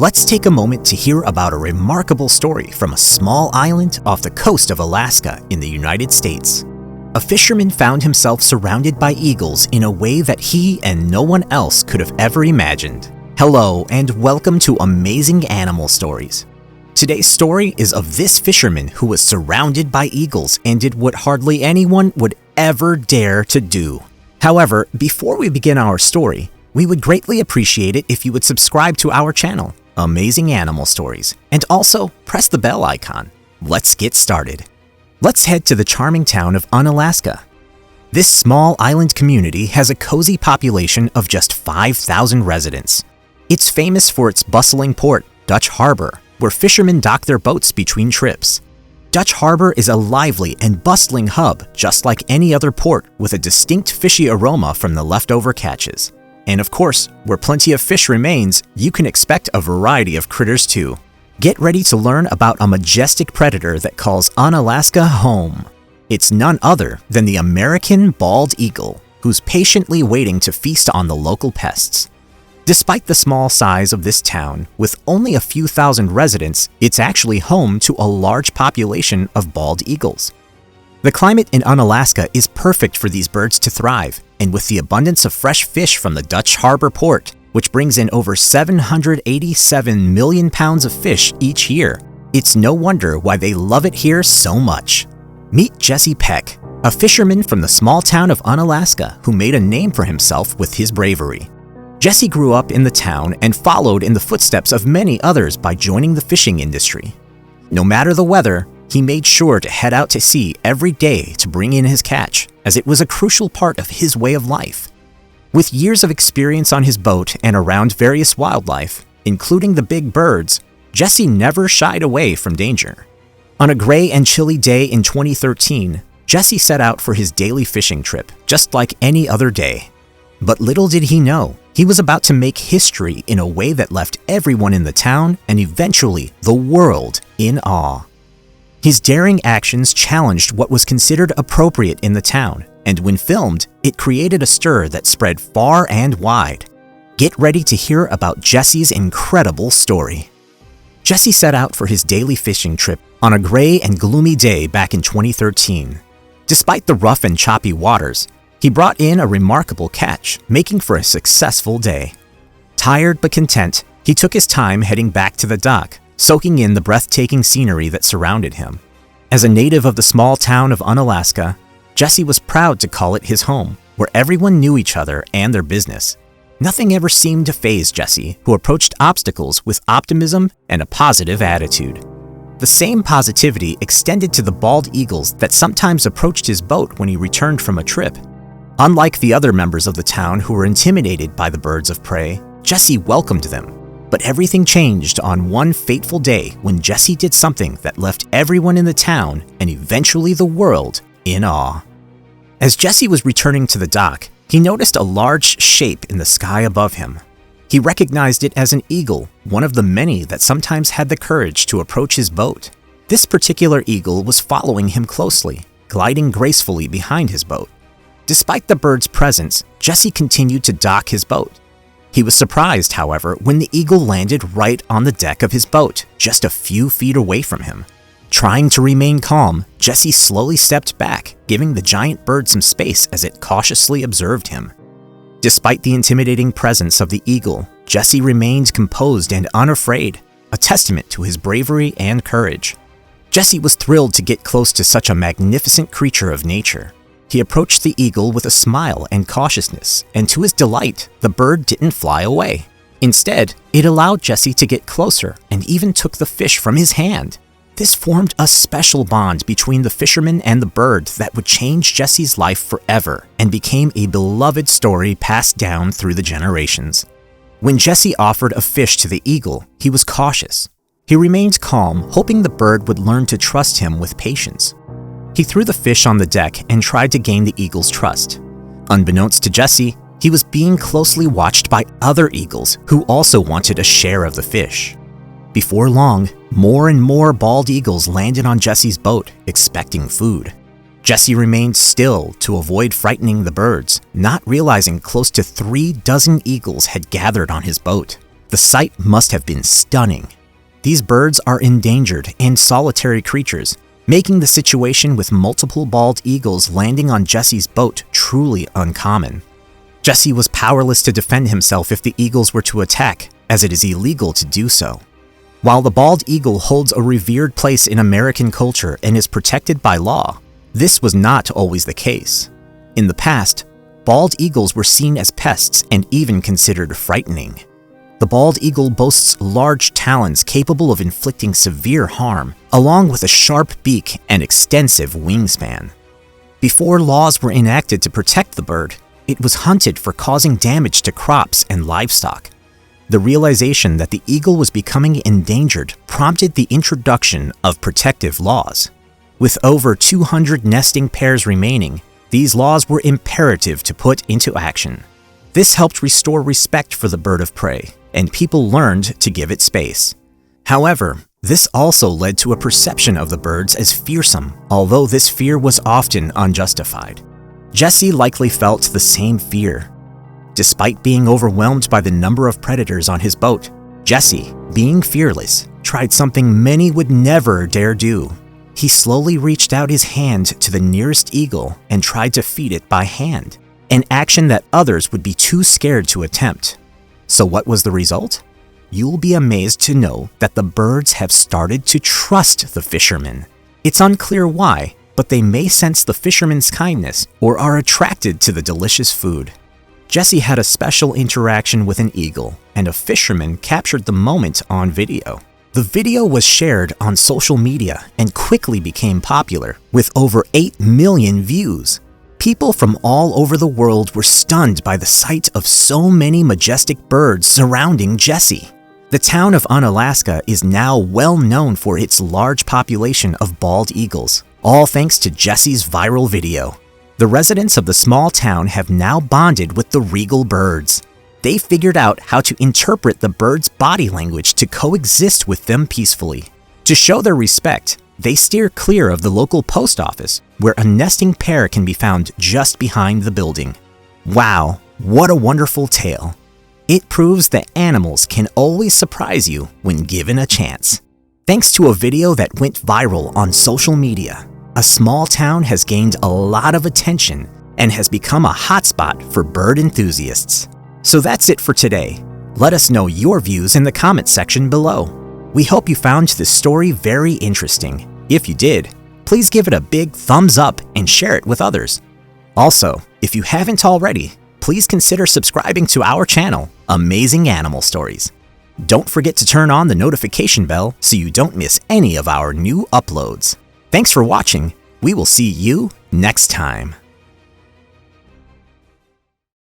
Let's take a moment to hear about a remarkable story from a small island off the coast of Alaska in the United States. A fisherman found himself surrounded by eagles in a way that he and no one else could have ever imagined. Hello, and welcome to Amazing Animal Stories. Today's story is of this fisherman who was surrounded by eagles and did what hardly anyone would ever dare to do. However, before we begin our story, we would greatly appreciate it if you would subscribe to our channel, Amazing Animal Stories, and also press the bell icon. Let's get started. Let's head to the charming town of Unalaska. This small island community has a cozy population of just 5,000 residents. It's famous for its bustling port, Dutch Harbor, where fishermen dock their boats between trips. Dutch Harbor is a lively and bustling hub just like any other port, with a distinct fishy aroma from the leftover catches. And of course, where plenty of fish remains, you can expect a variety of critters too. Get ready to learn about a majestic predator that calls Unalaska home. It's none other than the American bald eagle, who's patiently waiting to feast on the local pests. Despite the small size of this town, with only a few thousand residents, it's actually home to a large population of bald eagles. The climate in Unalaska is perfect for these birds to thrive, and with the abundance of fresh fish from the Dutch Harbor port, which brings in over 787 million pounds of fish each year, it's no wonder why they love it here so much. Meet Jesse Peck, a fisherman from the small town of Unalaska who made a name for himself with his bravery. Jesse grew up in the town and followed in the footsteps of many others by joining the fishing industry. No matter the weather, he made sure to head out to sea every day to bring in his catch, as it was a crucial part of his way of life. With years of experience on his boat and around various wildlife, including the big birds, Jesse never shied away from danger. On a gray and chilly day in 2013, Jesse set out for his daily fishing trip, just like any other day. But little did he know, he was about to make history in a way that left everyone in the town and eventually the world in awe. His daring actions challenged what was considered appropriate in the town, and when filmed, it created a stir that spread far and wide. Get ready to hear about Jesse's incredible story. Jesse set out for his daily fishing trip on a gray and gloomy day back in 2013. Despite the rough and choppy waters, he brought in a remarkable catch, making for a successful day. Tired but content, he took his time heading back to the dock, soaking in the breathtaking scenery that surrounded him. As a native of the small town of Unalaska, Jesse was proud to call it his home, where everyone knew each other and their business. Nothing ever seemed to faze Jesse, who approached obstacles with optimism and a positive attitude. The same positivity extended to the bald eagles that sometimes approached his boat when he returned from a trip. Unlike the other members of the town who were intimidated by the birds of prey, Jesse welcomed them. But everything changed on one fateful day when Jesse did something that left everyone in the town and eventually the world in awe. As Jesse was returning to the dock, he noticed a large shape in the sky above him. He recognized it as an eagle, one of the many that sometimes had the courage to approach his boat. This particular eagle was following him closely, gliding gracefully behind his boat. Despite the bird's presence, Jesse continued to dock his boat. He was surprised, however, when the eagle landed right on the deck of his boat, just a few feet away from him. Trying to remain calm, Jesse slowly stepped back, giving the giant bird some space as it cautiously observed him. Despite the intimidating presence of the eagle, Jesse remained composed and unafraid, a testament to his bravery and courage. Jesse was thrilled to get close to such a magnificent creature of nature. He approached the eagle with a smile and cautiousness, and to his delight, the bird didn't fly away. Instead, it allowed Jesse to get closer and even took the fish from his hand. This formed a special bond between the fisherman and the bird that would change Jesse's life forever and became a beloved story passed down through the generations. When Jesse offered a fish to the eagle, he was cautious. He remained calm, hoping the bird would learn to trust him with patience. He threw the fish on the deck and tried to gain the eagle's trust. Unbeknownst to Jesse, he was being closely watched by other eagles who also wanted a share of the fish. Before long, more and more bald eagles landed on Jesse's boat, expecting food. Jesse remained still to avoid frightening the birds, not realizing close to 3 dozen eagles had gathered on his boat. The sight must have been stunning. These birds are endangered and solitary creatures, making the situation with multiple bald eagles landing on Jesse's boat truly uncommon. Jesse was powerless to defend himself if the eagles were to attack, as it is illegal to do so. While the bald eagle holds a revered place in American culture and is protected by law, this was not always the case. In the past, bald eagles were seen as pests and even considered frightening. The bald eagle boasts large talons capable of inflicting severe harm, along with a sharp beak and extensive wingspan. Before laws were enacted to protect the bird, it was hunted for causing damage to crops and livestock. The realization that the eagle was becoming endangered prompted the introduction of protective laws. With over 200 nesting pairs remaining, these laws were imperative to put into action. This helped restore respect for the bird of prey, and people learned to give it space. However, this also led to a perception of the birds as fearsome, although this fear was often unjustified. Jesse likely felt the same fear. Despite being overwhelmed by the number of predators on his boat, Jesse, being fearless, tried something many would never dare do. He slowly reached out his hand to the nearest eagle and tried to feed it by hand, an action that others would be too scared to attempt. So what was the result? You'll be amazed to know that the birds have started to trust the fisherman. It's unclear why, but they may sense the fisherman's kindness or are attracted to the delicious food. Jesse had a special interaction with an eagle, and a fisherman captured the moment on video. The video was shared on social media and quickly became popular, with over 8 million views. People from all over the world were stunned by the sight of so many majestic birds surrounding Jesse. The town of Unalaska is now well known for its large population of bald eagles, all thanks to Jesse's viral video. The residents of the small town have now bonded with the regal birds. They figured out how to interpret the birds' body language to coexist with them peacefully. To show their respect, they steer clear of the local post office, where a nesting pair can be found just behind the building. Wow, what a wonderful tale. It proves that animals can always surprise you when given a chance. Thanks to a video that went viral on social media, a small town has gained a lot of attention and has become a hotspot for bird enthusiasts. So that's it for today. Let us know your views in the comments section below. We hope you found this story very interesting. If you did, please give it a big thumbs up and share it with others. Also, if you haven't already, please consider subscribing to our channel, Amazing Animal Stories. Don't forget to turn on the notification bell so you don't miss any of our new uploads. Thanks for watching. We will see you next time.